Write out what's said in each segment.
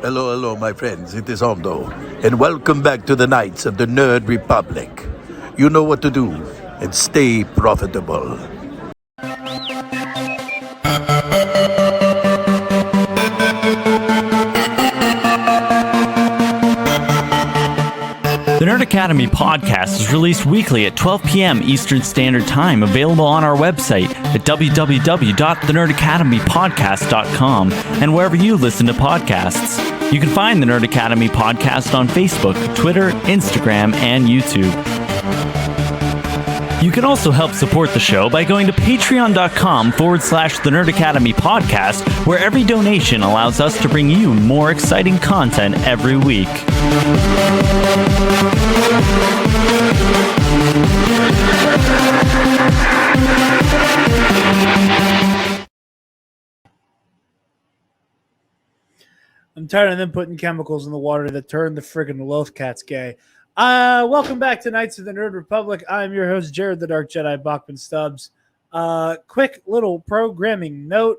Hello, hello, my friends. It is Aldo, and welcome back to the Knights of the Nerd Republic. You know what to do, and stay profitable. The Nerd Academy podcast is released weekly at 12 p.m. Eastern Standard Time, available on our website at www.thenerdacademypodcast.com and wherever you listen to podcasts. You can find the Nerd Academy podcast on Facebook, Twitter, Instagram, and YouTube. You can also help support the show by going to patreon.com/The Nerd Academy podcast, where every donation allows us to bring you more exciting content every week. I'm tired of them putting chemicals in the water that turn the friggin' Lothcats gay. Welcome back to Knights of the Nerd Republic. I'm your host, Jared the Dark Jedi Bachman Stubbs. Quick little programming note.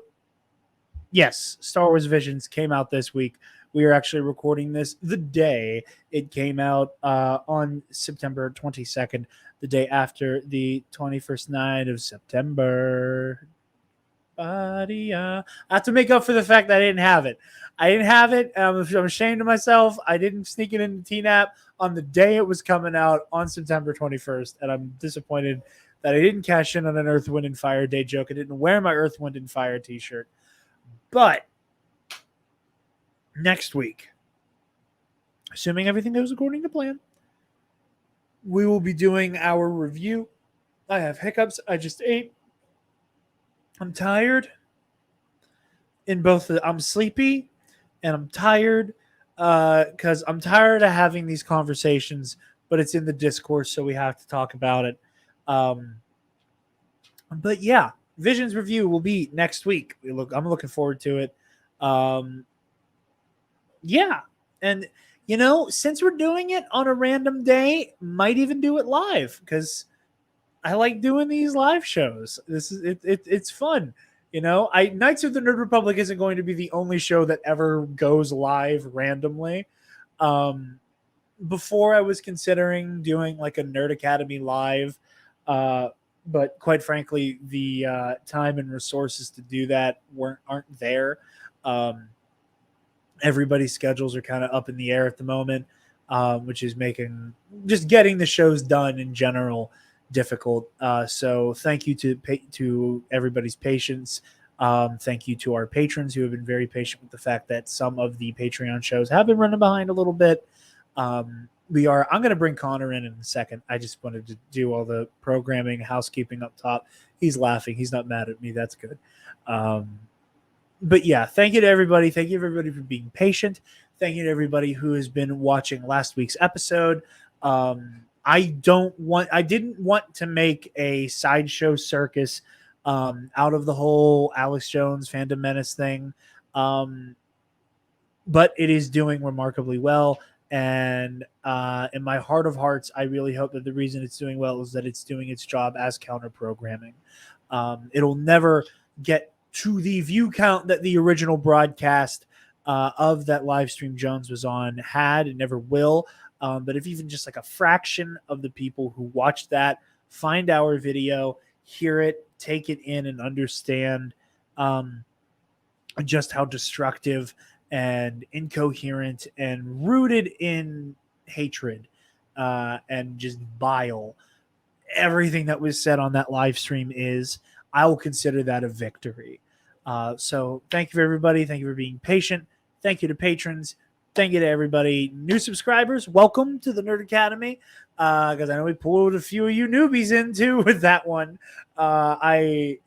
Yes, Star Wars Visions came out this week. We are actually recording this the day it came out on September 22nd, the day after the 21st night of September. I have to make up for the fact that I didn't have it. I'm ashamed of myself. I didn't sneak it into TNAP on the day it was coming out on September 21st, and I'm disappointed that I didn't cash in on an Earth, Wind, and Fire Day joke. I didn't wear my Earth, Wind, and Fire t-shirt. But next week, assuming everything goes according to plan, we will be doing our review. I have hiccups. I just ate. I'm tired. I'm sleepy and I'm tired because I'm tired of having these conversations, but it's in the discourse, so we have to talk about it. But yeah, Visions review will be next week. I'm looking forward to it. Yeah, and since we're doing it on a random day, might even do it live because I like doing these live shows. It's fun. Knights of the Nerd Republic isn't going to be the only show that ever goes live randomly. Before I was considering doing like a Nerd Academy live, but quite frankly, the time and resources to do that aren't there. Everybody's schedules are kind of up in the air at the moment, which is making just getting the shows done in general difficult. So thank you to everybody's patience. Thank you to our patrons who have been very patient with the fact that some of the Patreon shows have been running behind a little bit. I'm going to bring Connor in a second. I just wanted to do all the programming, housekeeping up top. He's laughing. He's not mad at me. That's good. But yeah, thank you to everybody. Thank you everybody for being patient. Thank you to everybody who has been watching last week's episode. I didn't want to make a sideshow circus out of the whole Alex Jones Phantom Menace thing. But it is doing remarkably well. And in my heart of hearts, I really hope that the reason it's doing well is that it's doing its job as counter programming. It'll never get to the view count that the original broadcast of that live stream Jones was on had. It never will. But if even just like a fraction of the people who watch that find our video, hear it, take it in, and understand just how destructive and incoherent and rooted in hatred and just bile everything that was said on that live stream is, I will consider that a victory. So thank you for everybody. Thank you for being patient. Thank you to patrons. Thank you to everybody. New subscribers, welcome to the Nerd Academy. Because I know we pulled a few of you newbies in too with that one. I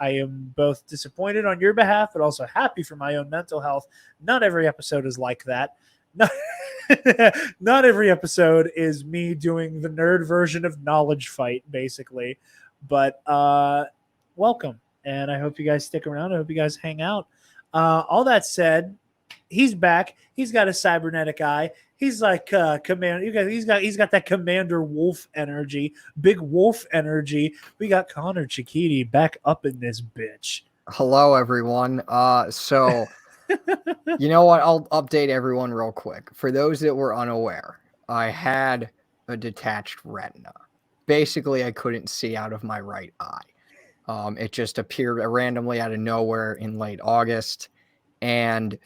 am both disappointed on your behalf, but also happy for my own mental health. Not every episode is like that. Not every episode is me doing the nerd version of Knowledge Fight, basically. But welcome, and I hope you guys stick around. I hope you guys hang out. All that said, he's back. He's got a cybernetic eye. He's like Commander. He's got that Commander Wolf energy, big wolf energy. We got Connor Chiquiti back up in this bitch. Hello, everyone. So You know what? I'll update everyone real quick. For those that were unaware, I had a detached retina. Basically, I couldn't see out of my right eye. It just appeared randomly out of nowhere in late August. And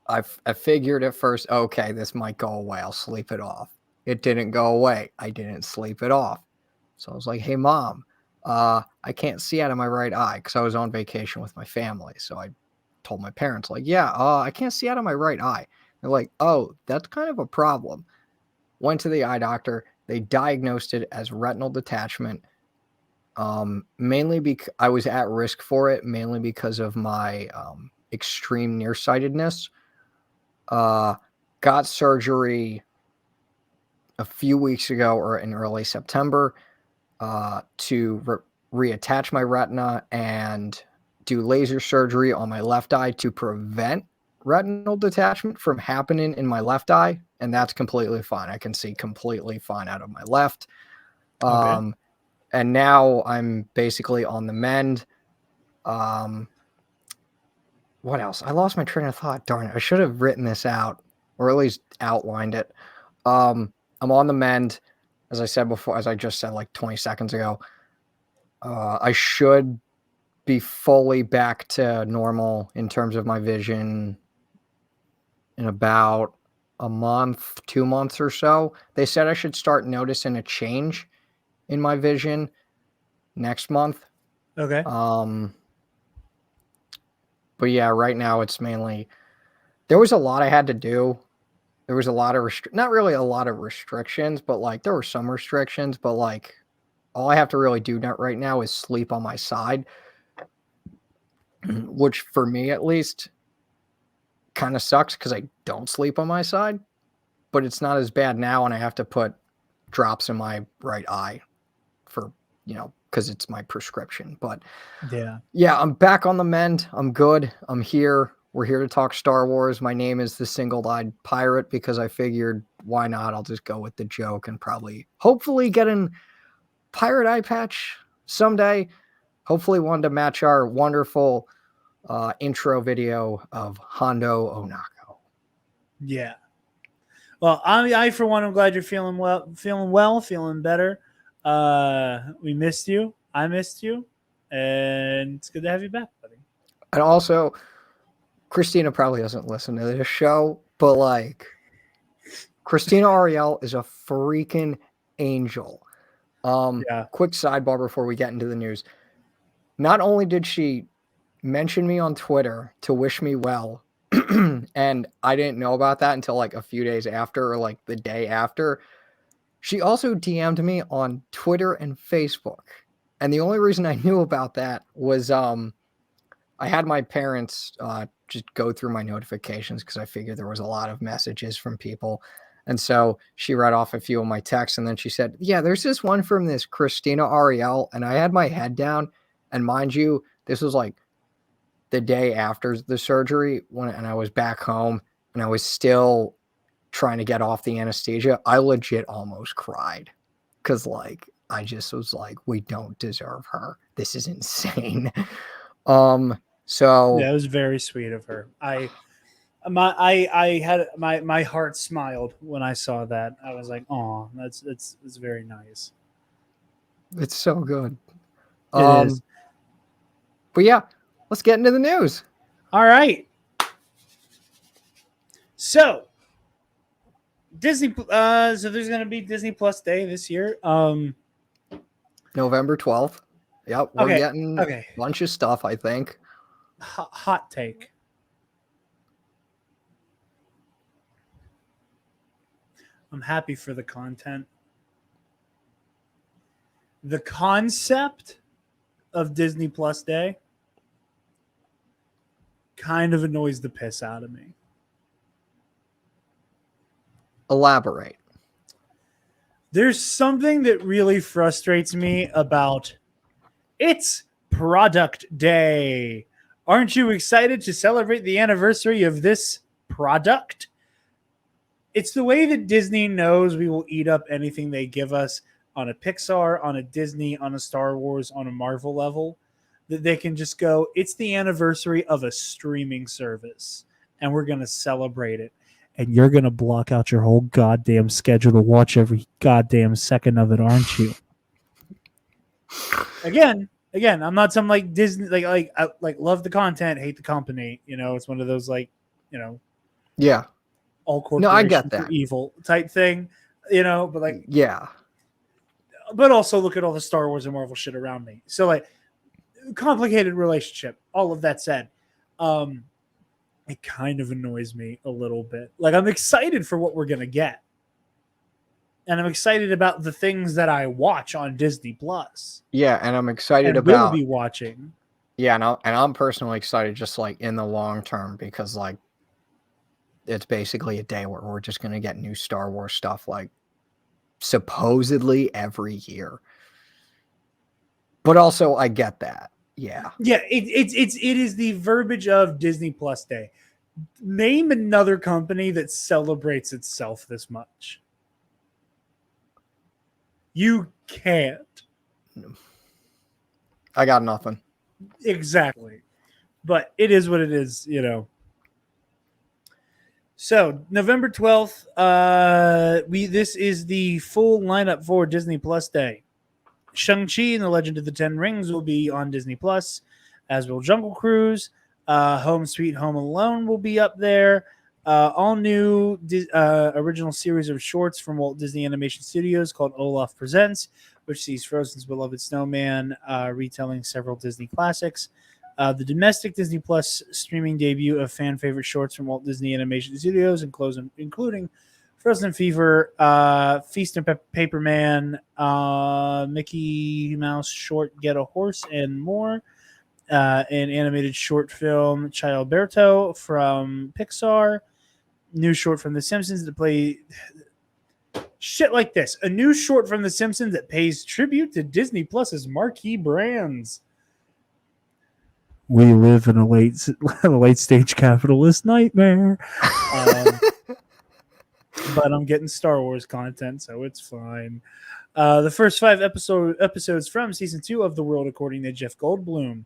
I figured at first, okay, this might go away. I'll sleep it off. It didn't go away. I didn't sleep it off. So I was like, hey, Mom, I can't see out of my right eye because I was on vacation with my family. So I told my parents, like, yeah, I can't see out of my right eye. They're like, oh, that's kind of a problem. Went to the eye doctor. They diagnosed it as retinal detachment. Mainly because I was at risk for it, mainly because of my extreme nearsightedness. Got surgery a few weeks ago or in early September to reattach my retina and do laser surgery on my left eye to prevent retinal detachment from happening in my left eye, and that's completely fine. I can see completely fine out of my left. Okay. And now I'm basically on the mend. What else? I lost my train of thought. Darn it. I should have written this out or at least outlined it. I'm on the mend. As I said before, as I just said like 20 seconds ago, I should be fully back to normal in terms of my vision in about a month, 2 months or so. They said I should start noticing a change in my vision next month. Okay. But yeah, right now it's mainly, there was a lot I had to do. There was a lot of not really a lot of restrictions, but like there were some restrictions, but like all I have to really do right now is sleep on my side, which for me at least kind of sucks because I don't sleep on my side, but it's not as bad now. And I have to put drops in my right eye for, because it's my prescription. But yeah, I'm back on the mend. I'm good. I'm here. We're here to talk Star Wars. My name is the Single-Eyed Pirate because I figured, why not? I'll just go with the joke and hopefully get an pirate eye patch someday. Hopefully one to match our wonderful intro video of Hondo Onako. Yeah. Well, I for one, I'm glad you're feeling well, feeling better. We missed you. I missed you. And it's good to have you back, buddy. And also, Christina probably doesn't listen to this show, but like, Christina Ariel is a freaking angel. Quick sidebar before we get into the news. Not only did she mention me on Twitter to wish me well, and I didn't know about that until like a few days after or like the day after, she also DM'd me on Twitter and Facebook. And the only reason I knew about that was I had my parents just go through my notifications because I figured there was a lot of messages from people. And so she read off a few of my texts, and then she said, yeah, there's this one from this Christina Ariel. And I had my head down, and mind you, this was like the day after the surgery and I was back home and I was still trying to get off the anesthesia. I legit almost cried because like I just was like, we don't deserve her. This is insane. So yeah, it was very sweet of her. I had my heart smiled when I saw that. I was like, oh, that's very nice. It's so good. It is. But yeah, let's get into the news. All right. So Disney. So there's going to be Disney Plus Day this year. November 12th. Yep, we're getting a bunch of stuff, I think. Hot take. I'm happy for the content. The concept of Disney Plus Day kind of annoys the piss out of me. Elaborate. There's something that really frustrates me about it's product day. Aren't you excited to celebrate the anniversary of this product? It's the way that Disney knows we will eat up anything they give us on a Pixar, on a Disney, on a Star Wars, on a Marvel level. that they can just go, it's the anniversary of a streaming service, and we're going to celebrate it. And you're going to block out your whole goddamn schedule to watch every goddamn second of it, aren't you? Again, I'm not some like Disney, I love the content, hate the company. It's one of those yeah, all corporations no, I get that. are evil type thing, but yeah. But also look at all the Star Wars and Marvel shit around me. So complicated relationship. All of that said, it kind of annoys me a little bit. I'm excited for what we're gonna get, and I'm excited about the things that I watch on Disney Plus. Yeah, and I'm excited and about will be watching. Yeah, and I'm personally excited, just in the long term, because it's basically a day where we're just gonna get new Star Wars stuff supposedly every year. But also, I get that. Yeah. Yeah, it is the verbiage of Disney Plus Day. Name another company that celebrates itself this much. You can't. I got nothing. Exactly. But it is what it is, So, November 12th, this is the full lineup for Disney Plus Day. Shang-Chi and the Legend of the Ten Rings will be on Disney Plus, as will Jungle Cruise. Home Sweet Home Alone will be up there. All new original series of shorts from Walt Disney Animation Studios called Olaf Presents, which sees Frozen's Beloved Snowman retelling several Disney classics. The domestic Disney Plus streaming debut of fan favorite shorts from Walt Disney Animation Studios, including Frozen Fever, Feast and Paperman, Mickey Mouse short Get a Horse, and more. An animated short film, Chilberto from Pixar. New short from The Simpsons that play shit like this. A new short from The Simpsons that pays tribute to Disney Plus's marquee brands. We live in a late stage capitalist nightmare. But I'm getting Star Wars content, so it's fine. The first 5 episodes from season 2 of The World According to Jeff Goldblum.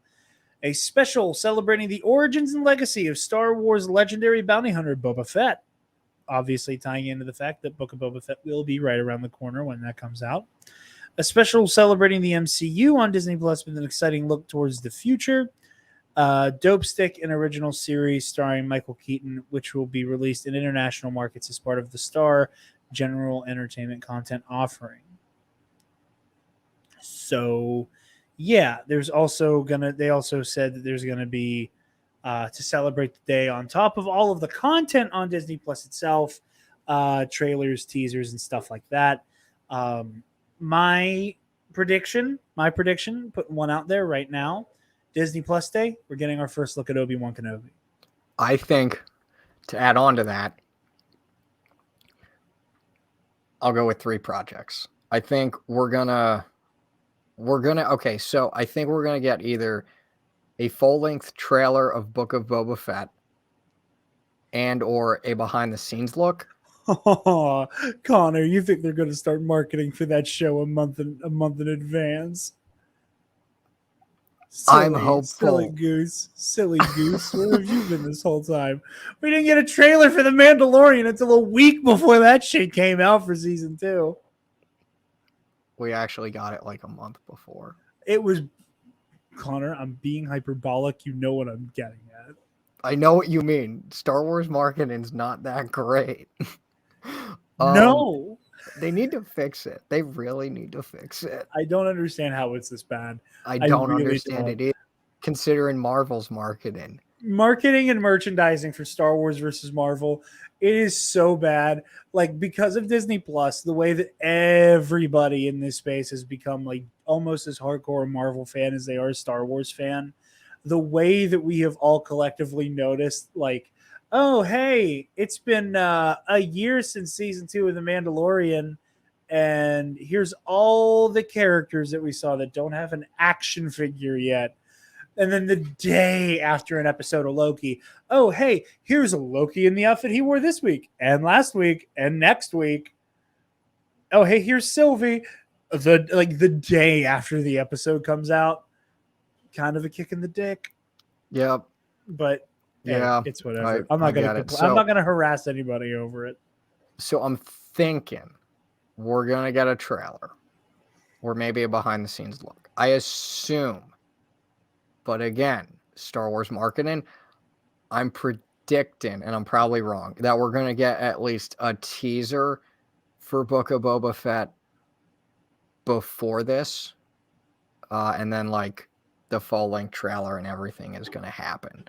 A special celebrating the origins and legacy of Star Wars legendary bounty hunter Boba Fett. Obviously tying into the fact that Book of Boba Fett will be right around the corner when that comes out. A special celebrating the MCU on Disney Plus with an exciting look towards the future. Dope Stick, an original series starring Michael Keaton, which will be released in international markets as part of the Star General Entertainment content offering. So, yeah, they also said that there's gonna be to celebrate the day on top of all of the content on Disney Plus itself, trailers, teasers, and stuff like that. My prediction, putting one out there right now. Disney Plus Day, we're getting our first look at Obi-Wan Kenobi. I think, to add on to that, I'll go with 3 projects. I think okay, so I think we're gonna get either a full-length trailer of Book of Boba Fett and or a behind-the-scenes look. Oh, Connor, you think they're gonna start marketing for that show a month in advance? I'm hopeful. Silly goose. Where have you been this whole time? We didn't get a trailer for The Mandalorian until a week before that shit came out for season 2. We actually got it a month before. It was, Connor, I'm being hyperbolic. You know what I'm getting at. I know what you mean. Star Wars marketing's not that great. No. They need to fix it. They really need to fix it. I don't understand how it's this bad. I don't understand it either, considering Marvel's marketing. Marketing and merchandising for Star Wars versus Marvel, it is so bad. Because of Disney Plus, the way that everybody in this space has become almost as hardcore a Marvel fan as they are a Star Wars fan, the way that we have all collectively noticed, oh, hey, it's been a year since season 2 of The Mandalorian, and here's all the characters that we saw that don't have an action figure yet. And then the day after an episode of Loki, oh, hey, here's a Loki in the outfit he wore this week, and last week, and next week. Oh, hey, here's Sylvie. The day after the episode comes out. kind of a kick in the dick. Yep. But yeah, hey, it's whatever. I'm not gonna I'm not gonna harass anybody over it. So I'm thinking we're gonna get a trailer or maybe a behind the scenes look. I assume, but again, Star Wars marketing, I'm predicting, and I'm probably wrong, that we're gonna get at least a teaser for Book of Boba Fett before this, and then like the full length trailer and everything is gonna happen.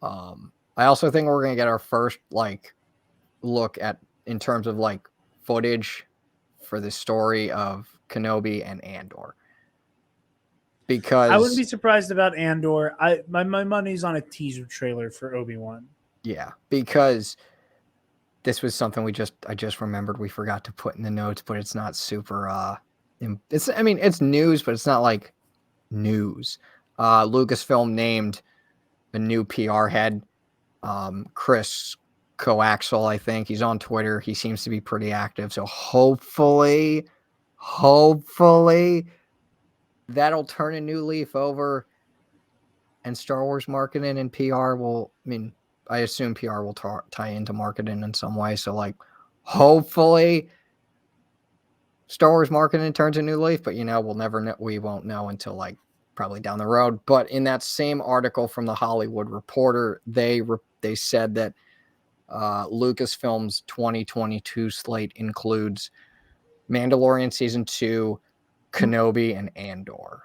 I also think we're gonna get our first like look at in terms of like footage for the story of Kenobi and Andor. Because I wouldn't be surprised about Andor. My money's on a teaser trailer for Obi-Wan. Yeah, because this was something I just remembered we forgot to put in the notes, but it's not super it's news, but it's not like news. Lucasfilm named a new PR head, Chris Coaxel, I think. He's on Twitter. He seems to be pretty active. So hopefully that'll turn a new leaf over, and Star Wars marketing and PR will, I assume PR will tie into marketing in some way. So like, hopefully Star Wars marketing turns a new leaf, but we'll never know. We won't know until like probably down the road. But in that same article from the Hollywood Reporter, they said that Lucasfilm's 2022 slate includes Mandalorian Season 2, Kenobi, and Andor.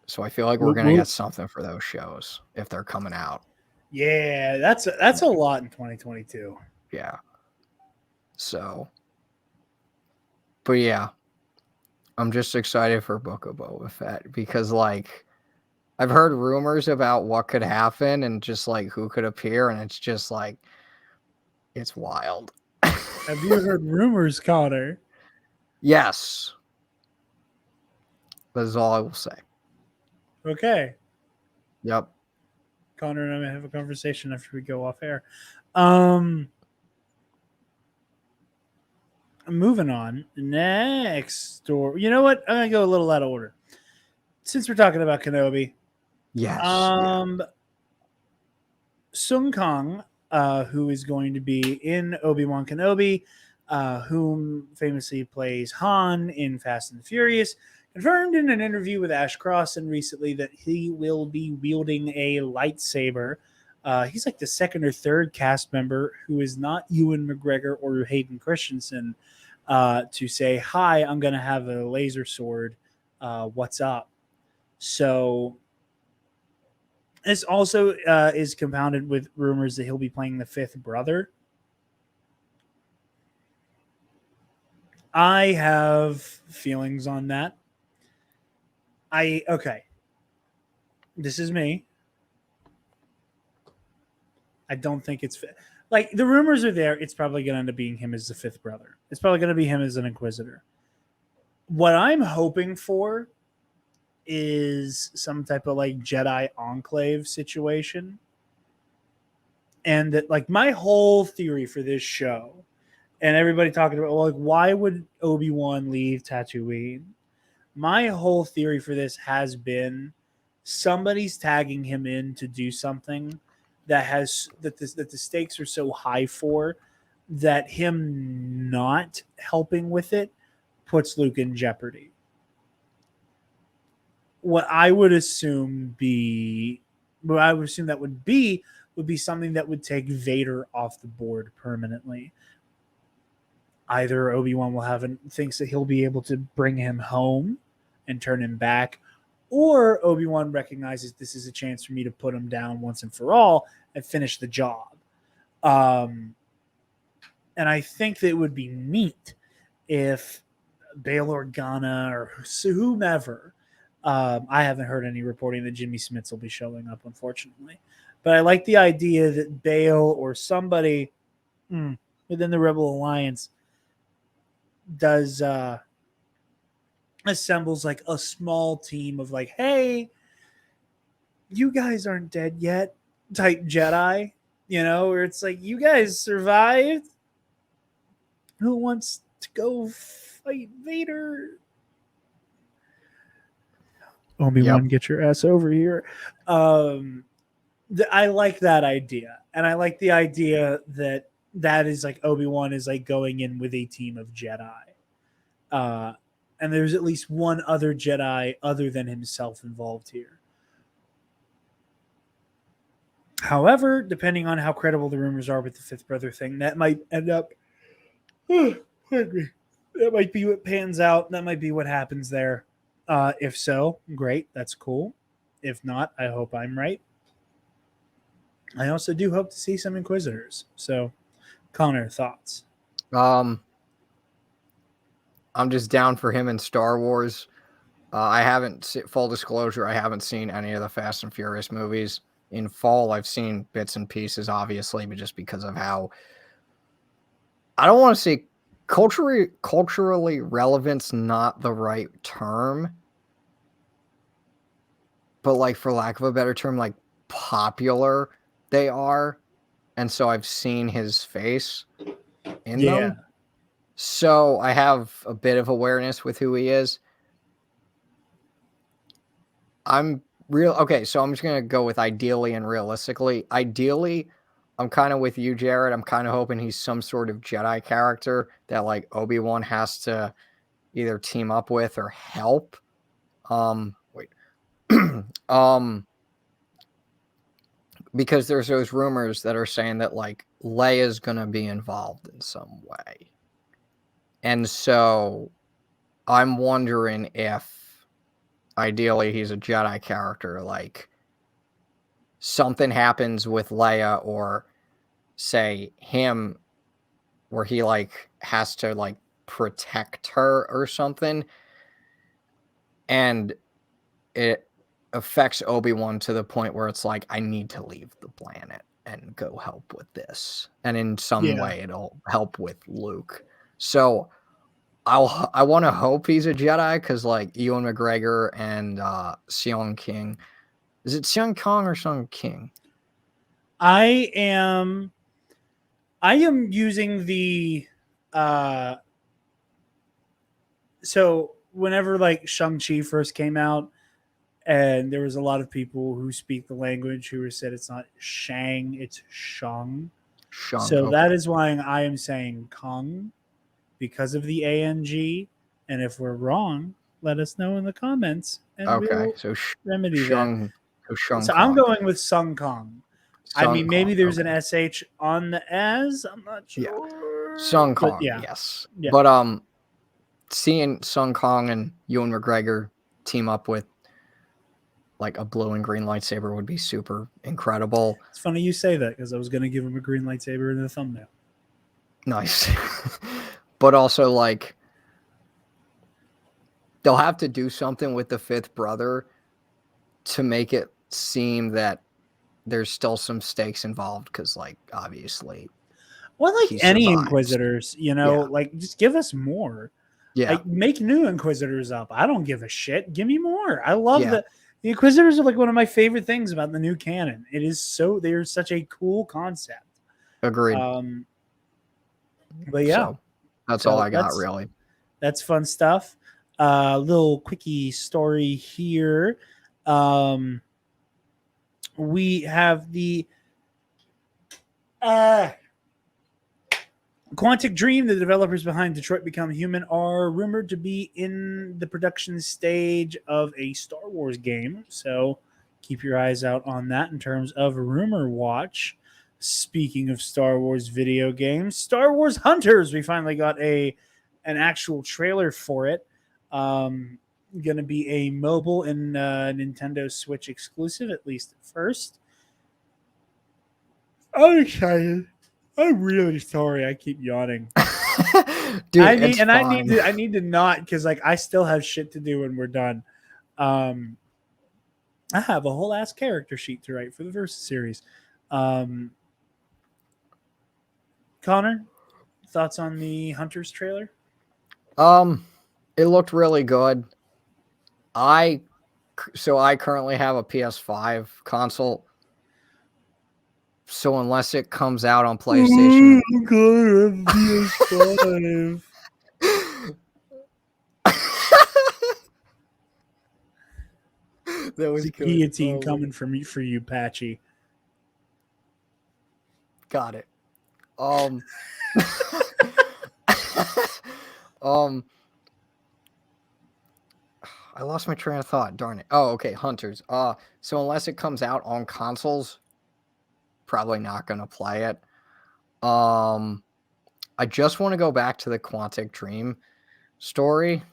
So I feel like we're going to get something for those shows if they're coming out. Yeah, that's a lot in 2022. Yeah. So, but yeah, I'm just excited for Book of Boba Fett because like I've heard rumors about what could happen and just like who could appear, and it's just like it's wild. Have you heard rumors, Connor? Yes. That is all I will say. Okay. Yep. Connor and I may have a conversation after we go off air. Moving on. Next story. You know what? I'm gonna go a little out of order. Since we're talking about Kenobi. Yes. Sung Kang, who is going to be in Obi-Wan Kenobi, whom famously plays Han in Fast and the Furious, confirmed in an interview with Ash Crossan recently that he will be wielding a lightsaber. He's like the second or third cast member who is not Ewan McGregor or Hayden Christensen to say, hi, I'm going to have a laser sword. What's up? So this also is compounded with rumors that he'll be playing the fifth brother. I have feelings on that. Okay. This is me. I don't think it's like the rumors are there. It's probably going to end up being him as the fifth brother. It's probably going to be him as an Inquisitor. What I'm hoping for is some type of like Jedi Enclave situation. And that like my whole theory for this show and everybody talking about, well, like, why would Obi-Wan leave Tatooine? My whole theory for this has been somebody's tagging him in to do something that the stakes are so high for that him not helping with it puts Luke in jeopardy. What I would assume that would be something that would take Vader off the board permanently. Either Obi-Wan thinks that he'll be able to bring him home and turn him back, or Obi-Wan recognizes this is a chance for me to put him down once and for all and finish the job. And I think that it would be neat if Bail Organa or whomever, I haven't heard any reporting that Jimmy Smits will be showing up, unfortunately. But I like the idea that Bail or somebody within the Rebel Alliance does assembles like a small team of like, hey, you guys aren't dead yet type Jedi, where it's like, you guys survived. Who wants to go fight Vader? Obi-Wan, get your ass over here. I like that idea, and I like the idea that is like Obi-Wan is like going in with a team of Jedi, and there's at least one other Jedi other than himself involved here. However, depending on how credible the rumors are with the fifth brother thing, that might end up. That might be what pans out. That might be what happens there. If so, great. That's cool. If not, I hope I'm right. I also do hope to see some Inquisitors. So, Connor, thoughts? I'm just down for him in Star Wars. I haven't, full disclosure, I haven't seen any of the Fast and Furious movies. In fall, I've seen bits and pieces, obviously, but just because of how, I don't want to say culturally relevant's not the right term, but like, for lack of a better term, like popular they are. And so I've seen his face in them. So I have a bit of awareness with who he is. Okay, so I'm just going to go with ideally and realistically. Ideally, I'm kind of with you, Jared. I'm kind of hoping he's some sort of Jedi character that like Obi-Wan has to either team up with or help. Because there's those rumors that are saying that like Leia's going to be involved in some way. And so I'm wondering if ideally he's a Jedi character, like something happens with Leia or say him where he like has to like protect her or something. And it affects Obi-Wan to the point where it's like, I need to leave the planet and go help with this. And in some way it'll help with Luke. So I want to hope he's a Jedi because like Ewan McGregor and Sung Kang. Is it Sung Kang or Sung King? I am using the so whenever like Shang-Chi first came out, and there was a lot of people who speak the language who said it's not Shang, it's Shang. So okay. That is why I am saying Kang because of the ANG. And if we're wrong, let us know in the comments. And okay, so remedy that. So I'm going with Sung Kang. I mean, maybe there's an SH on the S. I'm not sure. Yeah. Sung Kang, yes. Yeah. But seeing Sung Kang and Ewan McGregor team up with like a blue and green lightsaber would be super incredible. It's funny you say that because I was going to give him a green lightsaber in the thumbnail. Nice. But also like they'll have to do something with the fifth brother to make it seem that there's still some stakes involved because like obviously like any survives. Inquisitors, like just give us more. Like, make new Inquisitors up. I don't give a shit. Give me more. I love the Inquisitors are like one of my favorite things about the new canon. It is they're such a cool concept. Agreed. But yeah, so that's all I got really. That's fun stuff. Little quickie story here. We have the Quantic Dream, the developers behind Detroit Become Human, are rumored to be in the production stage of a Star Wars game. So keep your eyes out on that in terms of rumor watch. Speaking of Star Wars video games, Star Wars Hunters, we finally got an actual trailer for it. Going to be a mobile and Nintendo Switch exclusive, at least at first. I'm excited. I'm really sorry. I keep yawning. Dude, I need to not because like I still have shit to do when we're done. I have a whole ass character sheet to write for the Versus series. Connor, thoughts on the Hunters trailer? It looked really good. I currently have a PS5 console. So unless it comes out on PlayStation, PS5. That was the good. guillotine coming for you, Patchy. Got it. I lost my train of thought. Darn it. Oh, okay. Hunters. So unless it comes out on consoles, probably not gonna play it. I just want to go back to the Quantic Dream story.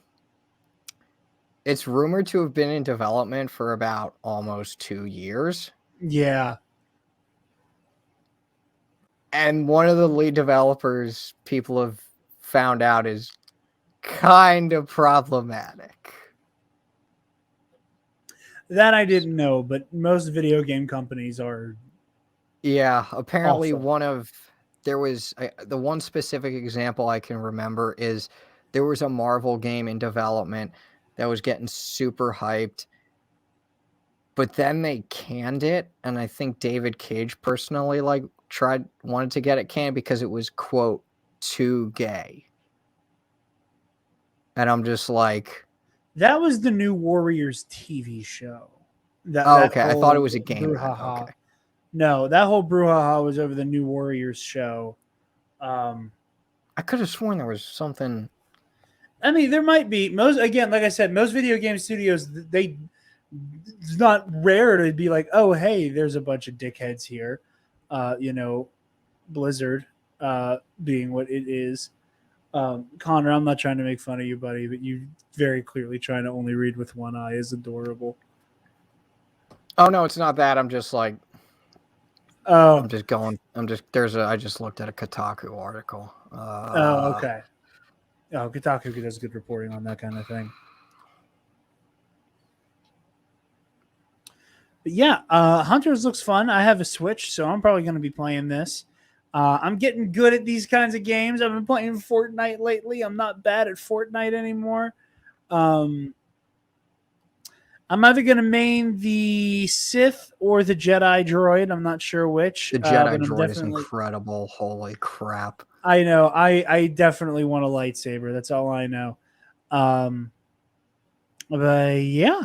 It's rumored to have been in development for about almost 2 years. Yeah. And one of the lead developers people have found out is kind of problematic. That I didn't know, but most video game companies are. Yeah, apparently awful. there was the one specific example I can remember is there was a Marvel game in development that was getting super hyped, but then they canned it, and I think David Cage personally wanted to get it canned because it was, quote, too gay. And I'm just like, that was the new Warriors TV show. Okay. I thought it was a game. Okay. No, that whole brouhaha was over the new Warriors show. I could have sworn there was something. I mean, there might be. Like I said, most video game studios, it's not rare to be like, oh, hey, there's a bunch of dickheads here. Blizzard being what it is. Connor, I'm not trying to make fun of you, buddy, but you very clearly trying to only read with one eye is adorable. Oh, no, it's not that. I'm just like, I just looked at a Kotaku article. Okay. Oh, Kotaku does good reporting on that kind of thing. But yeah, Hunters looks fun. I have a Switch, so I'm probably going to be playing this. I'm getting good at these kinds of games. I've been playing Fortnite lately. I'm not bad at Fortnite anymore. I'm either going to main the Sith or the Jedi droid. I'm not sure which. The Jedi droid is incredible. Holy crap. I know. I definitely want a lightsaber. That's all I know. But yeah,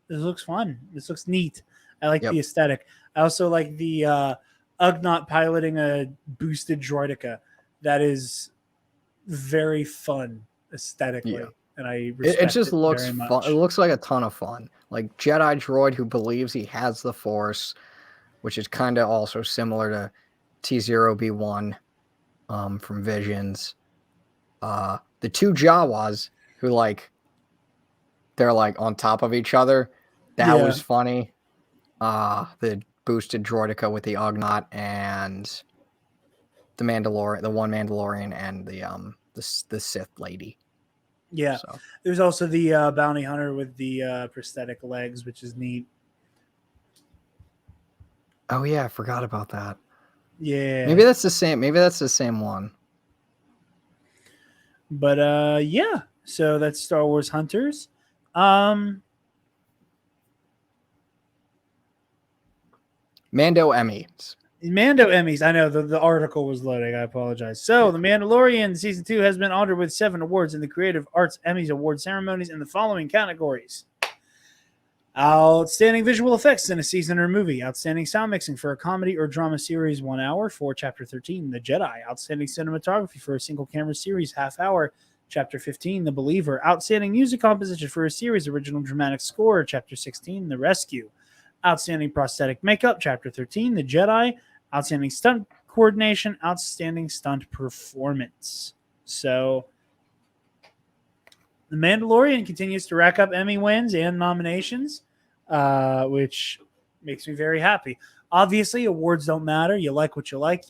this looks fun. This looks neat. I like the aesthetic. I also like the Ugnaught piloting a boosted droideka. That is very fun aesthetically. Yeah. And I respect it just looks very much. Fun. It looks like a ton of fun. Like Jedi droid who believes he has the Force, which is kind of also similar to T0B1 from Visions. The two Jawas who they're on top of each other. That was funny. The boosted droideka with the Ugnaught and the Mandalorian, the one Mandalorian, and the Sith lady. Yeah, so. There's also the bounty hunter with the prosthetic legs, which is neat. Oh yeah, I forgot about that. Yeah, maybe that's the same. Maybe that's the same one. But yeah, so that's Star Wars Hunters. Mando Emmys. I know the article was loading. I apologize. So, The Mandalorian Season 2 has been honored with 7 awards in the Creative Arts Emmys award ceremonies in the following categories. Outstanding visual effects in a season or movie. Outstanding sound mixing for a comedy or drama series 1 hour for Chapter 13, The Jedi. Outstanding cinematography for a single camera series half hour. Chapter 15, The Believer. Outstanding music composition for a series original dramatic score. Chapter 16, The Rescue. Outstanding prosthetic makeup, Chapter 13, The Jedi. Outstanding stunt coordination, outstanding stunt performance. So, The Mandalorian continues to rack up Emmy wins and nominations, which makes me very happy. Obviously, awards don't matter. You like what you like,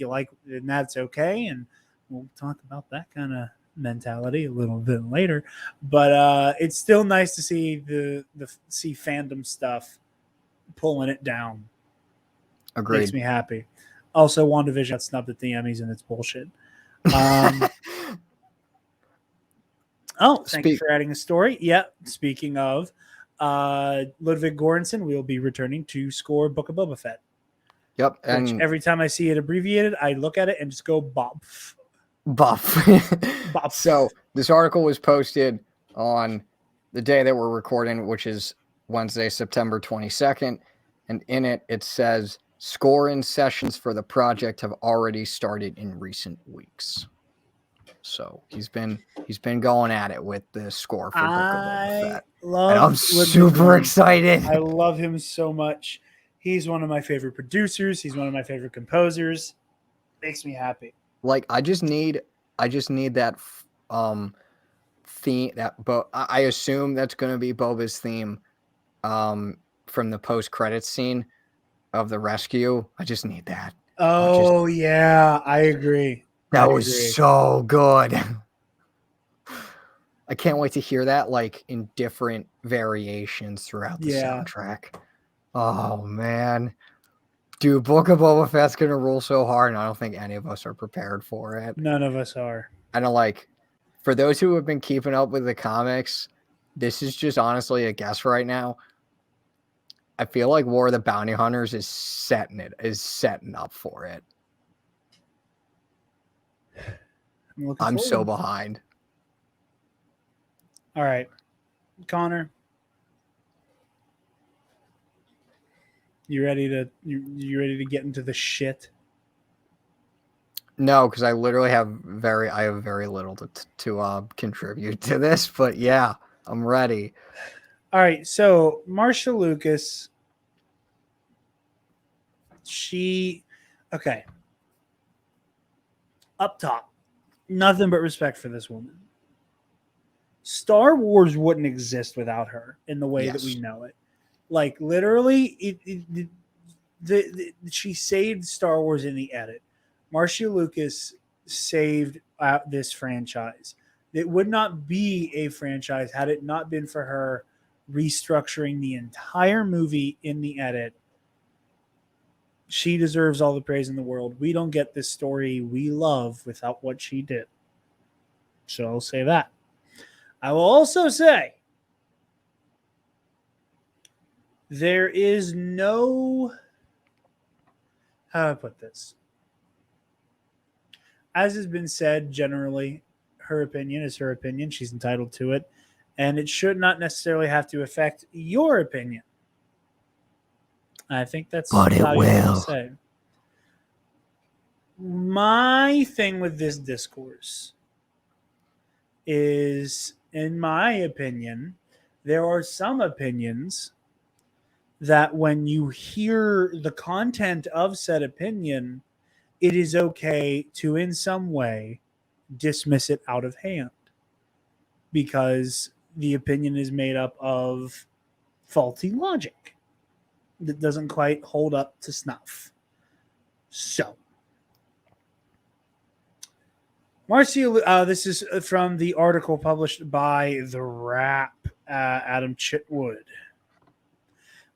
and that's okay. And we'll talk about that kind of mentality a little bit later. But it's still nice to see see fandom stuff pulling it down. Agreed. Makes me happy. Also, WandaVision got snubbed at the Emmys, and it's bullshit. Thank you for adding a story. Yeah, speaking of, Ludwig Göransson will be returning to score Book of Boba Fett. Yep. And every time I see it abbreviated, I look at it and just go BOBF. So this article was posted on the day that we're recording, which is Wednesday, September 22nd. And in it, it says score-in sessions for the project have already started in recent weeks. So he's been going at it with the score for Book of Boba Fett. And I'm super excited. I love him so much. He's one of my favorite producers. He's one of my favorite composers. Makes me happy. Like I just need that theme I assume that's going to be Boba's theme from the post-credits scene of the rescue. I just need that. Oh yeah, I agree. That was so good. I can't wait to hear that like in different variations throughout the soundtrack. Oh man. Dude, Book of Boba Fett's gonna rule so hard, and I don't think any of us are prepared for it. None of us are. I don't like, for those who have been keeping up with the comics, this is just honestly a guess right now. I feel like War of the Bounty Hunters is setting up for it. I'm so behind. All right, Connor, you ready to get into the shit? No, because I literally have very little to contribute to this. But yeah, I'm ready. All right, so Marcia Lucas, up top, nothing but respect for this woman. Star Wars wouldn't exist without her in the way that we know it. Like literally, she saved Star Wars in the edit. Marcia Lucas saved this franchise. It would not be a franchise had it not been for her restructuring the entire movie in the edit. She deserves all the praise in the world. We don't get this story we love without what she did. So I'll say that. I will also say there is no, how do I put this? As has been said, generally, her opinion is her opinion. She's entitled to it. And it should not necessarily have to affect your opinion. I think that's but how it you will. say. My thing with this discourse is, in my opinion, there are some opinions that when you hear the content of said opinion, it is okay to, in some way, dismiss it out of hand because the opinion is made up of faulty logic that doesn't quite hold up to snuff. So, Marcia, this is from the article published by The Wrap, Adam Chitwood.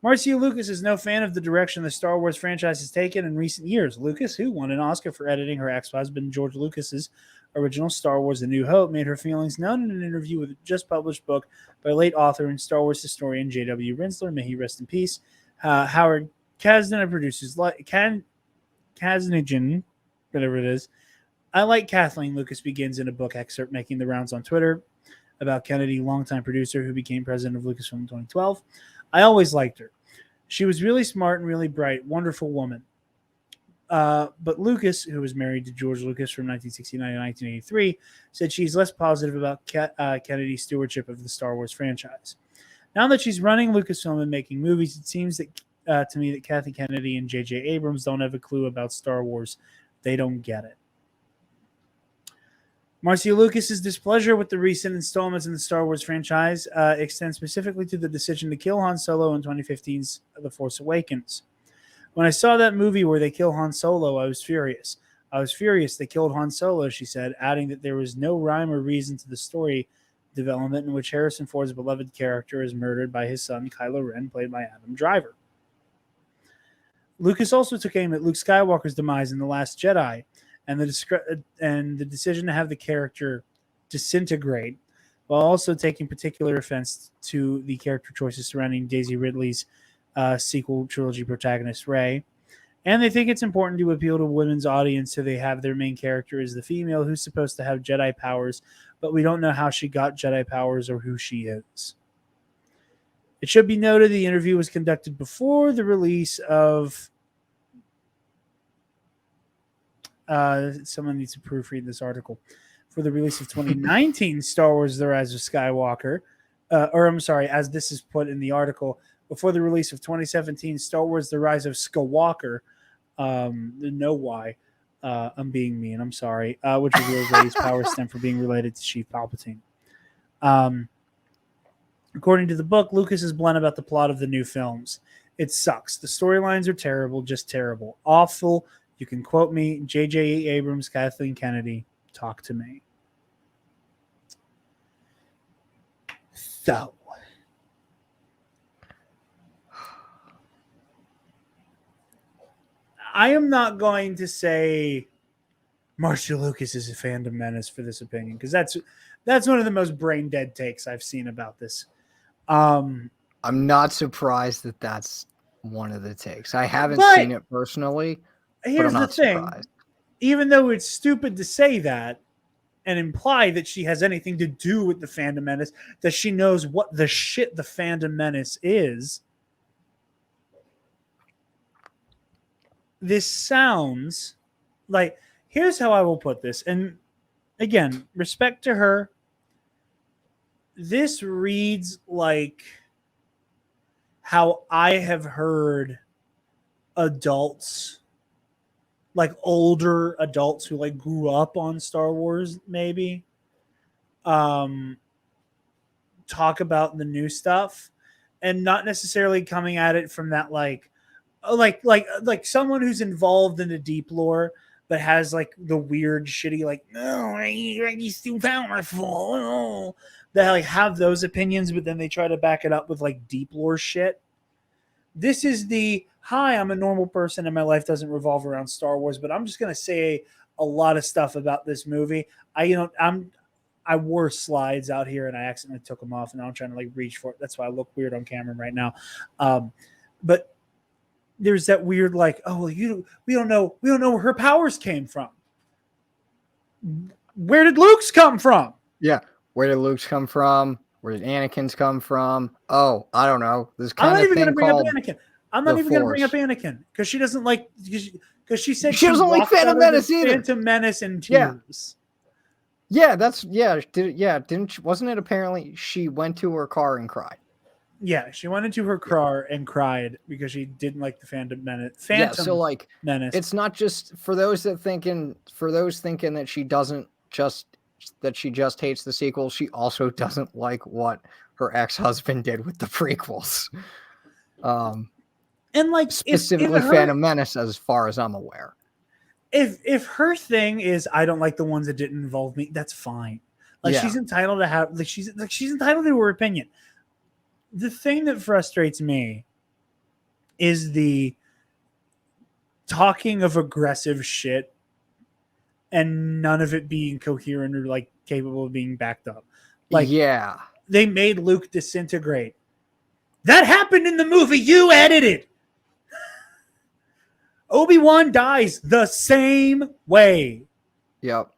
Marcia Lucas is no fan of the direction the Star Wars franchise has taken in recent years. Lucas, who won an Oscar for editing her ex-husband George Lucas's original Star Wars A New Hope, made her feelings known in an interview with a just-published book by late author and Star Wars historian J.W. Rinsler, may he rest in peace. Howard Kasdan produces Kasnigan, whatever it is. I like Kathleen Lucas begins in a book excerpt making the rounds on Twitter about Kennedy, longtime producer who became president of Lucasfilm in 2012. I always liked her. She was really smart and really bright, wonderful woman. But Lucas, who was married to George Lucas from 1969 to 1983, said she's less positive about Kennedy's stewardship of the Star Wars franchise. Now that she's running Lucasfilm and making movies, it seems that to me that Kathy Kennedy and J.J. Abrams don't have a clue about Star Wars. They don't get it. Marcia Lucas's displeasure with the recent installments in the Star Wars franchise extends specifically to the decision to kill Han Solo in 2015's The Force Awakens. When I saw that movie where they kill Han Solo, I was furious. I was furious they killed Han Solo, she said, adding that there was no rhyme or reason to the story development in which Harrison Ford's beloved character is murdered by his son, Kylo Ren, played by Adam Driver. Lucas also took aim at Luke Skywalker's demise in The Last Jedi, and the decision to have the character disintegrate, while also taking particular offense to the character choices surrounding Daisy Ridley's sequel trilogy protagonist Rey. And they think it's important to appeal to a women's audience, so they have their main character as the female who's supposed to have Jedi powers, but we don't know how she got Jedi powers or who she is. It should be noted the interview was conducted before the release of. Someone needs to proofread this article. For the release of 2019 Star Wars The Rise of Skywalker, as this is put in the article, before the release of 2017 Star Wars The Rise of Skywalker, know why. I'm being mean, I'm sorry, which reveals Rey's power stem from being related to Chief Palpatine. According to the book, Lucas is blunt about the plot of the new films. It sucks. The storylines are terrible, just terrible. Awful. You can quote me, J.J. Abrams, Kathleen Kennedy, talk to me. So, I am not going to say Marcia Lucas is a fandom menace for this opinion, because that's one of the most brain dead takes I've seen about this. I'm not surprised that that's one of the takes. I haven't seen it personally. Here's the thing. Surprised. Even though it's stupid to say that and imply that she has anything to do with the fandom menace, that she knows what the shit the fandom menace is, this sounds like, here's how I will put this. And again, respect to her. This reads like how I have heard adults, like older adults who like grew up on Star Wars, maybe, talk about the new stuff, and not necessarily coming at it from that like someone who's involved in the deep lore, but has like the weird shitty like, no, he's too powerful. Oh. That like have those opinions, but then they try to back it up with like deep lore shit. This is the, hi, I'm a normal person and my life doesn't revolve around Star Wars, but I'm just going to say a lot of stuff about this movie. I wore slides out here and I accidentally took them off, and now I'm trying to like reach for it. That's why I look weird on camera right now. But there's that weird like, oh, we don't know where her powers came from. Where did Luke's come from? Yeah. Where did Luke's come from? Where did Anakin's come from? Oh, I don't know. This kind of thing called Anakin. I'm not even going to bring up Anakin because she doesn't like, because she said she doesn't like Phantom Menace either. Phantom Menace and tears. Yeah, wasn't it apparently she went to her car and cried? Yeah, she went into her car and cried because she didn't like the Phantom Menace. So like Menace. It's not just for those thinking that she just hates the sequel. She also doesn't like what her ex-husband did with the prequels. And like specifically Phantom Menace, as far as I'm aware. If her thing is I don't like the ones that didn't involve me, that's fine. Like she's entitled to have she's entitled to her opinion. The thing that frustrates me is the talking of aggressive shit and none of it being coherent or like capable of being backed up. Like, yeah, they made Luke disintegrate. That happened in the movie you edited. Obi-Wan dies the same way. Yep.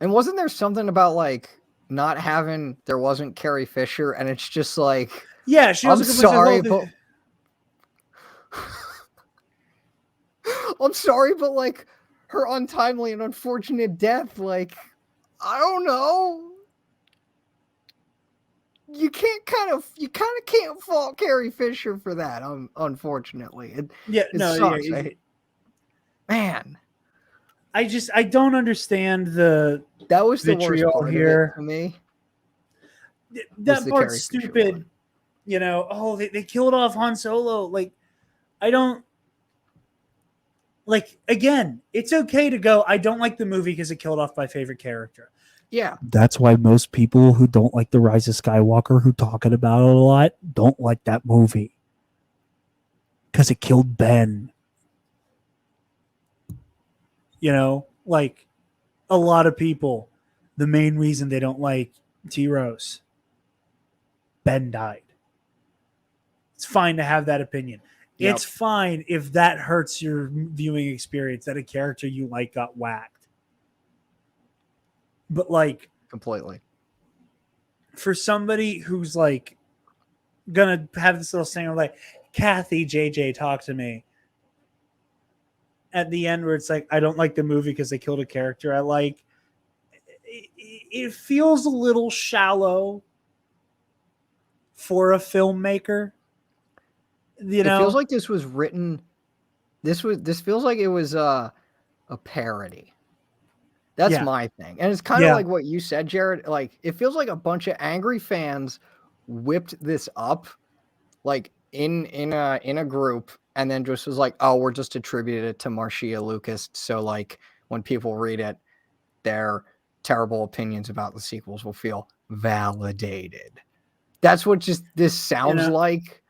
And wasn't there something about like not having, there wasn't Carrie Fisher, and it's just like, yeah, she was sorry, but I'm sorry, but like her untimely and unfortunate death, like, I don't know. You kind of can't fault Carrie Fisher for that, unfortunately. It sucks. Man. I don't understand that was the worst part here for me. That part's stupid. You know, they killed off Han Solo. Like, I don't like, again, it's okay to go, I don't like the movie because it killed off my favorite character. Yeah. That's why most people who don't like The Rise of Skywalker, who talk about it a lot, don't like that movie. Because it killed Ben. You know, like a lot of people, the main reason they don't like T-Rose, Ben died. It's fine to have that opinion. Yep. It's fine if that hurts your viewing experience, that a character you like got whacked. But like, completely. For somebody who's like gonna have this little singer like, Kathy JJ, talk to me. At the end where it's like, I don't like the movie because they killed a character I like. It feels a little shallow for a filmmaker. You know, it feels like this was written. This feels like it was a parody. That's my thing, and it's kind of like what you said, Jared. Like, it feels like a bunch of angry fans whipped this up, like in a group, and then just was like, "Oh, we're just attributed it to Marcia Lucas." So, like, when people read it, their terrible opinions about the sequels will feel validated. That's what just this sounds like.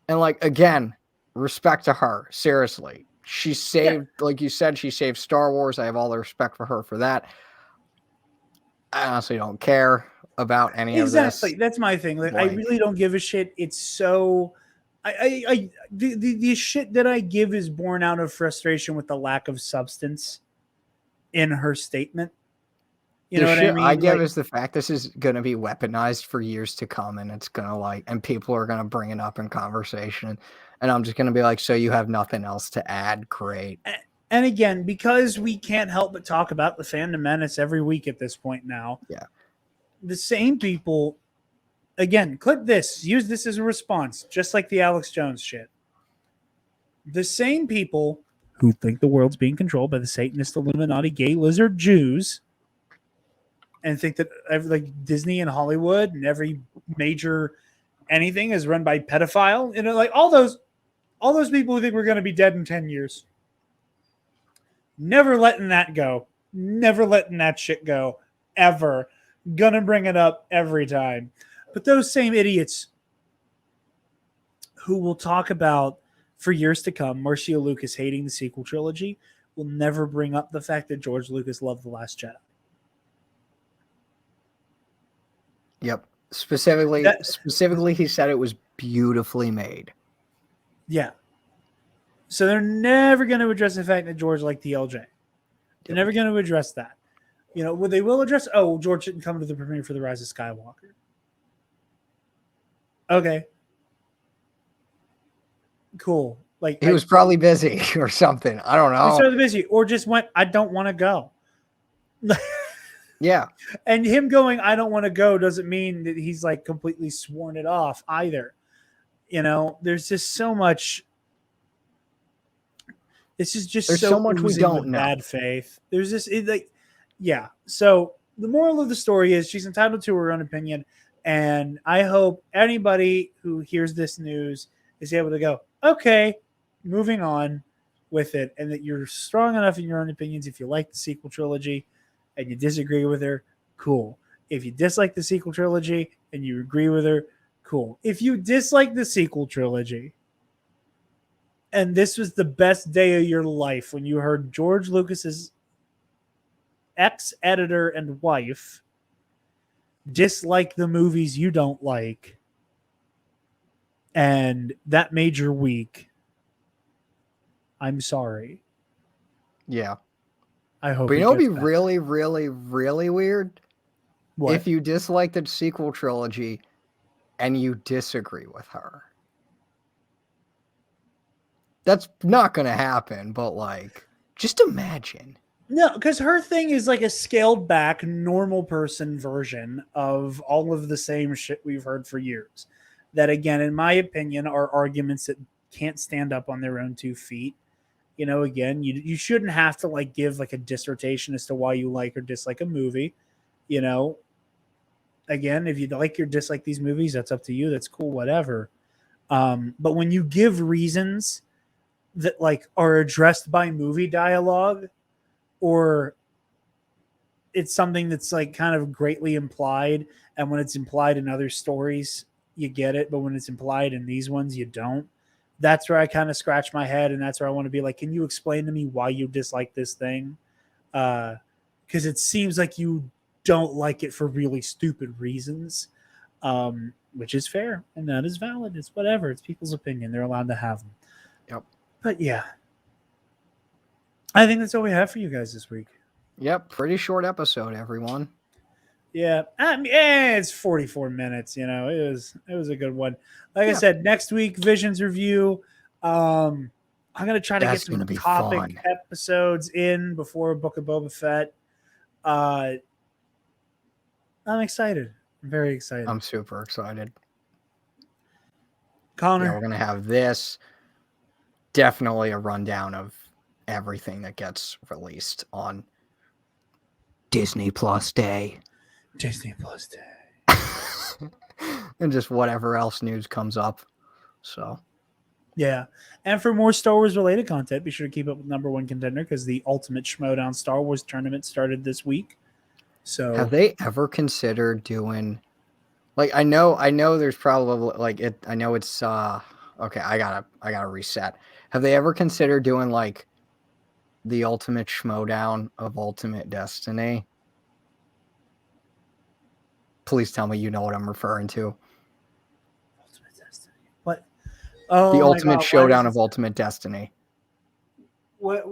And like, again, respect to her. Seriously. She saved, like you said, she saved Star Wars. I have all the respect for her for that. I honestly don't care about any of this. Exactly. That's my thing. Like, I really don't give a shit. It's so the shit that I give is born out of frustration with the lack of substance in her statement. You know what I mean? I give is the fact this is going to be weaponized for years to come, and it's going to and people are going to bring it up in conversation, and I'm just going to be like, so you have nothing else to add? Great. And again, because we can't help but talk about the Phantom Menace every week at this point now. Yeah. The same people, again, clip this, use this as a response, just like the Alex Jones shit. The same people who think the world's being controlled by the Satanist, Illuminati, gay lizard Jews, and think that like Disney and Hollywood and every major anything is run by pedophile, like all those people who think we're going to be dead in 10 years. Never letting that go. Never letting that shit go. Ever. Gonna bring it up every time. But those same idiots who will talk about for years to come Marcia Lucas hating the sequel trilogy will never bring up the fact that George Lucas loved The Last Jedi. Yep. Specifically, he said it was beautifully made. Yeah. So they're never going to address the fact that George liked the LJ. They're never going to address that. What they will address, George didn't come to the premiere for The Rise of Skywalker. Okay. Cool. Like, he was probably busy or something. I don't know. He was probably busy or just went, I don't want to go. Yeah. And him going, I don't want to go doesn't mean that he's like completely sworn it off either. There's just so much. This is just so much we don't know. Bad faith. There's this yeah. So the moral of the story is she's entitled to her own opinion. And I hope anybody who hears this news is able to go, okay, moving on with it. And that you're strong enough in your own opinions. If you like the sequel trilogy and you disagree with her, cool. If you dislike the sequel trilogy and you agree with her, cool. If you dislike the sequel trilogy and this was the best day of your life when you heard George Lucas's ex-editor and wife dislike the movies you don't like, and that made your week, I'm sorry. Yeah. I hope. But it'd be really, really, really weird if you dislike the sequel trilogy and you disagree with her. That's not going to happen, but just imagine. No, because her thing is like a scaled back, normal person version of all of the same shit we've heard for years. That, again, in my opinion, are arguments that can't stand up on their own 2 feet. Again, you shouldn't have to give a dissertation as to why you like or dislike a movie. Again, if you like or dislike these movies, that's up to you. That's cool, whatever. But when you give reasons that are addressed by movie dialogue, or it's something that's kind of greatly implied, and when it's implied in other stories, you get it, but when it's implied in these ones, you don't. That's where I kind of scratch my head, and that's where I want to be like, can you explain to me why you dislike this thing? Because it seems like you don't like it for really stupid reasons, which is fair, and that is valid. It's whatever. It's people's opinion. They're allowed to have them. Yep. But yeah, I think that's all we have for you guys this week. Yep. Pretty short episode, everyone. Yeah, it's 44 minutes. You know, it was a good one. Like I said, next week Visions review. I'm gonna try to get some topic fun. episodes in before Book of Boba Fett. I'm excited. I'm very excited. I'm super excited. Connor, yeah, we're gonna have this. Definitely a rundown of everything that gets released on Disney Plus Day. Disney Plus Day. And just whatever else news comes up. So yeah. And for more Star Wars related content, be sure to keep up with number one contender because the Ultimate Showdown Star Wars tournament started this week. So have they ever considered doing like I know there's probably like it I know it's okay, I gotta reset. Have they ever considered doing like the Ultimate Showdown of Ultimate Destiny? Please tell me you know what I'm referring to. Ultimate Destiny. What? Oh, the Ultimate God. Showdown of Ultimate Destiny. What?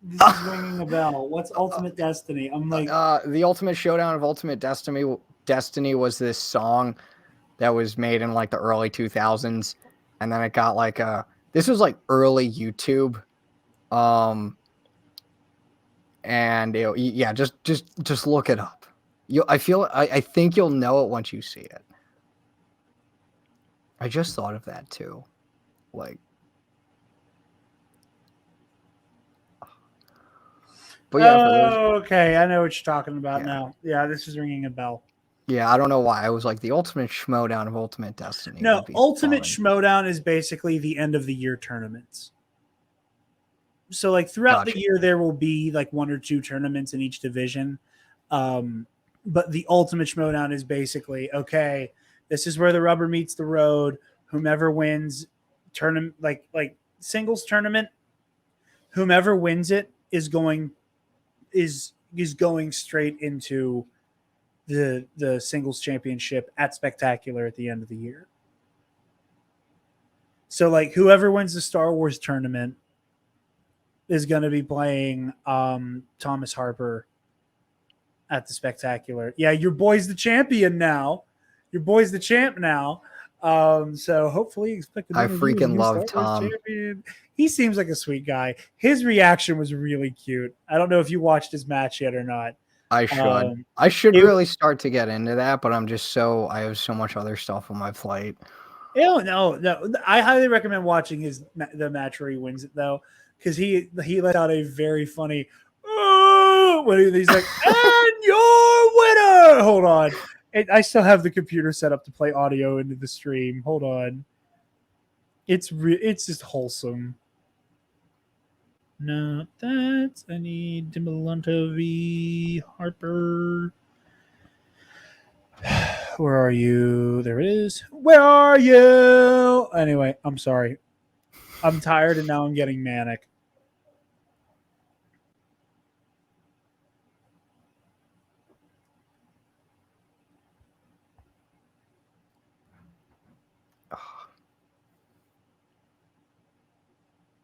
This is ringing a bell. What's Ultimate Destiny? I'm like, the Ultimate Showdown of Ultimate Destiny was this song that was made in like the early 2000s, and then it got like this was like early YouTube, and just look it up. I think you'll know it once you see it. I just thought of that too, like. But yeah, okay, I know what you're talking about now. Yeah, this is ringing a bell. Yeah, I don't know why. I was like the Ultimate Showdown of Ultimate Destiny. No, Ultimate Showdown is basically the end of the year tournaments. So like throughout the year, there will be like one or two tournaments in each division. But the Ultimate Showdown is basically, okay, this is where the rubber meets the road. Whomever wins tournament, like singles tournament, whomever wins it is going straight into the singles championship at Spectacular at the end of the year. So like whoever wins the Star Wars tournament is going to be playing Thomas Harper at the Spectacular. Yeah, your boy's the champion now. Your boy's the champ now. So hopefully expect I freaking love Tom. Champion. He seems like a sweet guy. His reaction was really cute. I don't know if you watched his match yet or not. I should really start to get into that, but I have so much other stuff on my plate. No. I highly recommend watching the match where he wins it though, because he let out a very funny when he's like, and your winner. Hold on. I still have the computer set up to play audio into the stream. Hold on. It's just wholesome. No, that's I need Dimbalanta v Harper. Where are you? There it is. Where are you? Anyway, I'm sorry. I'm tired and now I'm getting manic.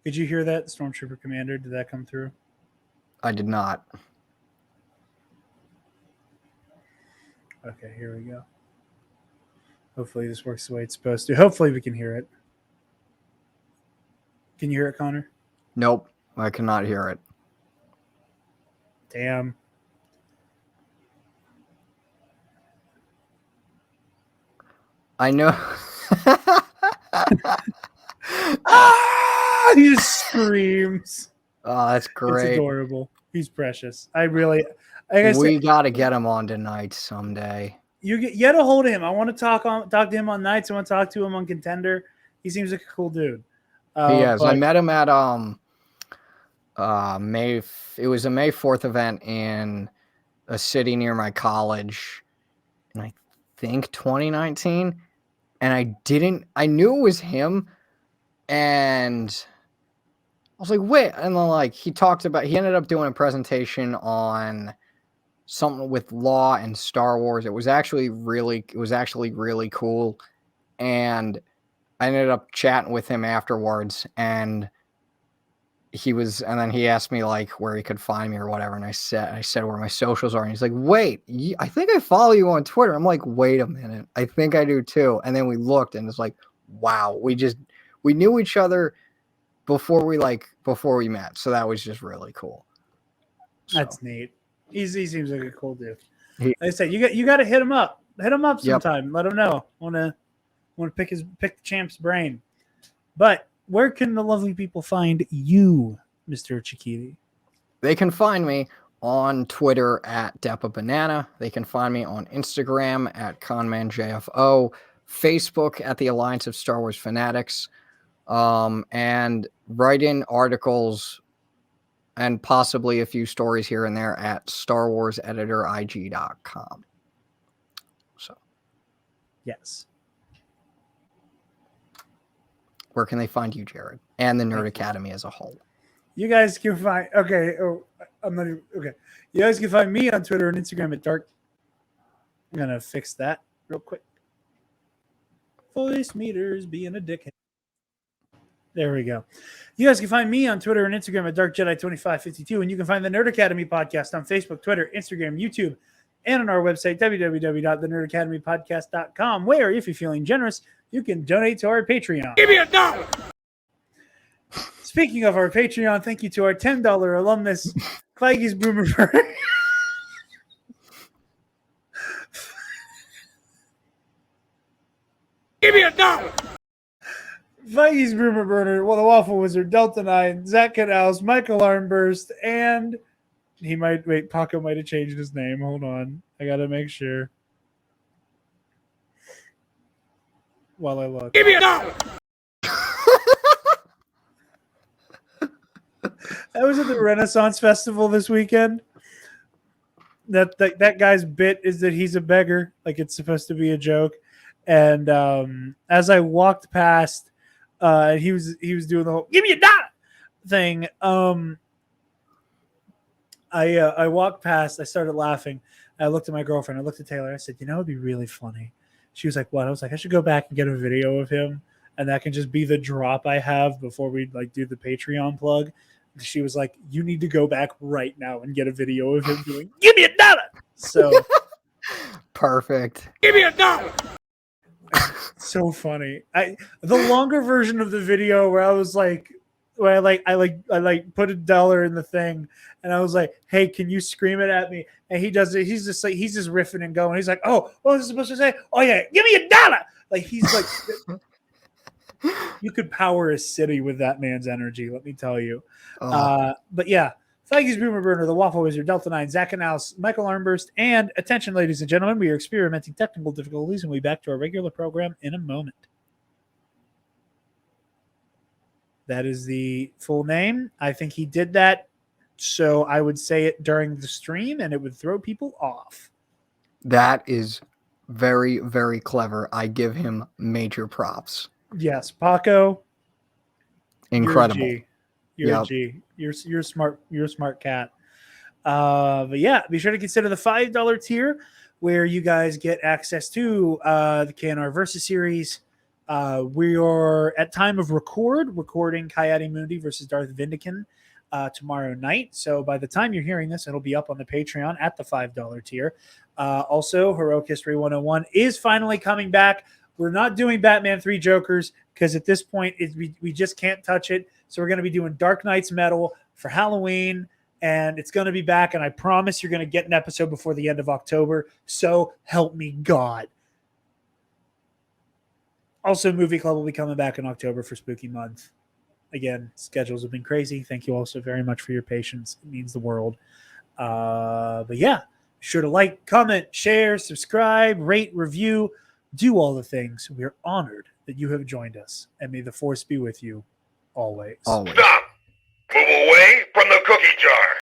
Did you hear that, Stormtrooper Commander? Did that come through? I did not. Okay, here we go. Hopefully this works the way it's supposed to. Hopefully we can hear it. Can you hear it, Connor? Nope, I cannot hear it. Damn. I know. He just screams. Oh, that's great. It's adorable. He's precious. We got to get him on tonight someday. You get a hold of him. I want to talk to him on nights. I want to talk to him on Contender. He seems like a cool dude. He is. I met him at May. It was a May 4th event in a city near my college, and I think 2019. And I knew it was him, and I was like, wait. And then he ended up doing a presentation on something with law and Star Wars. It was actually really cool. And I ended up chatting with him afterwards, and and then he asked me like where he could find me or whatever, and I said where my socials are, and he's like, wait, I think I follow you on Twitter. I'm like, wait a minute, I think I do too. And then we looked, and it's like, wow, we knew each other before we met, so that was just really cool. That's neat. He seems like a cool dude. Like I said, you got to hit him up. Hit him up sometime. Yep. Let him know. Want to pick the champ's brain. But where can the lovely people find you, Mr. Chiquiti? They can find me on Twitter at DepaBanana. They can find me on Instagram at ConmanJFO, Facebook at the Alliance of Star Wars Fanatics, and write in articles and possibly a few stories here and there at StarWarsEditorIG.com. So, yes. Where can they find you, Jared, and the Nerd Academy as a whole? You guys can find You guys can find me on Twitter and Instagram at Dark. I'm gonna fix that real quick. Voice meters being a dickhead. There we go. You guys can find me on Twitter and Instagram at DarkJedi2552, and you can find the Nerd Academy podcast on Facebook, Twitter, Instagram, YouTube, and on our website, www.thenerdacademypodcast.com, where, if you're feeling generous, you can donate to our Patreon. Give me $1. Speaking of our Patreon, thank you to our $10 alumnus, Feige's Boomer Burner. Give me $1. Feige's Boomer Burner, the Waffle Wizard, Delta 9, Zach Canals, Michael Armburst, and Paco might have changed his name. Hold on. I got to make sure. While I look. Give me $1. I was at the Renaissance Festival this weekend. That guy's bit is that he's a beggar, like it's supposed to be a joke. And as I walked past, he was doing the whole "give me $1" thing. I walked past. I started laughing. I looked at my girlfriend. I looked at Taylor. I said, it'd be really funny. She was like, what? I was like, I should go back and get a video of him, and that can just be the drop I have before we do the Patreon plug. She was like, you need to go back right now and get a video of him doing "give me $1." So perfect. Give me $1. So funny. The longer version of the video where I was like, where I put $1 in the thing, and I was like, hey, can you scream it at me? And he does it. He's just riffing and going. He's like, oh, what was I supposed to say? Oh yeah, give me $1. Like he's like, you could power a city with that man's energy. Let me tell you. But yeah, Feige's Boomer Burner, the Waffle Wizard, Delta 9, Zach Canals, Michael Armburst, and attention, ladies and gentlemen, we are experimenting technical difficulties, and we'll be back to our regular program in a moment. That is the full name. I think he did that, so I would say it during the stream, and it would throw people off. That is very, very clever. I give him major props. Yes, Paco. Incredible. You're a G. You're smart. You're a smart cat. But yeah, be sure to consider the $5 tier, where you guys get access to the KNR Versus series. We are at time of recording Coyote Mundi versus Darth Vindican tomorrow night. So by the time you're hearing this, it'll be up on the Patreon at the $5 tier. Also, Heroic History 101 is finally coming back. We're not doing Batman 3 Jokers because at this point we just can't touch it. So we're going to be doing Dark Knight's Metal for Halloween, and it's going to be back. And I promise you're going to get an episode before the end of October. So help me God. Also, Movie Club will be coming back in October for Spooky Month. Again, schedules have been crazy. Thank you all so very much for your patience. It means the world. But yeah, be sure to like, comment, share, subscribe, rate, review, do all the things. We are honored that you have joined us, and may the Force be with you always. Always. Stop! Move away from the cookie jar.